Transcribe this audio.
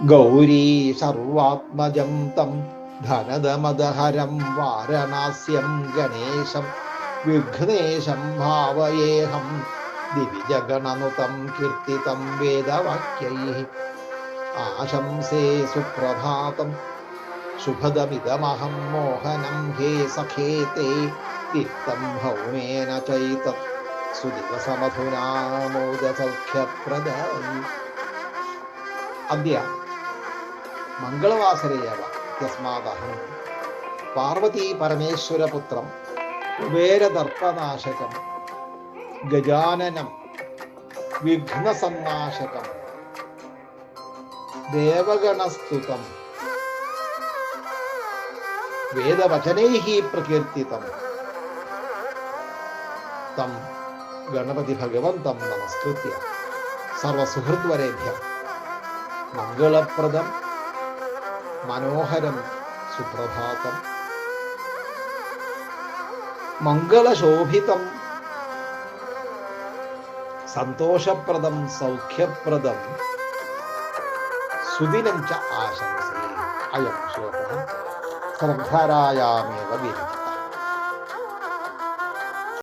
ഗൗരീ സർവാത്മജം തം ധനദമദഹരം വാരണാസ്യം ഗണേശം വിഘ്നേശം ഭാവയേഹം ദിവിജഗണനുതം കീർത്തിതം വേദവാക്യൈഃ. ആശംസേ സുപ്രഭാതം ശുഭദമിദമഹം മോഹനം ഹേ സഖേ തേ തിക്തം ഭൗമേന ചൈതത് സുദിവസമധുനാമോദസൗഖ്യപ്രദായി. അദ്യ മംഗളവാസരേയവ യസ്മാദഹം പാർവതീ പരമേശ്വരപുത്രം കുബേരദർപ്പനാശകം ഗജാനനം വിഘ്നസന്നാശകം ദേവഗണസ്തുതം വേദവചനൈഃ പ്രകീർത്തിതം തം ഗണപതി ഭഗവന്തം നമസ്കൃത്യ സർവസുഹൃദ്വരേഭ്യഃ മംഗളപ്രദം മനോഹരം സുപ്രഭാതം മംഗളശോഭിതം സന്തോഷപ്രദം സൗഖ്യപ്രദം സുദിനം ച ആശംസേ. അയം ശ്ലോകഃ ശ്രദ്ധാരായാമേവ വിരചിതഃ.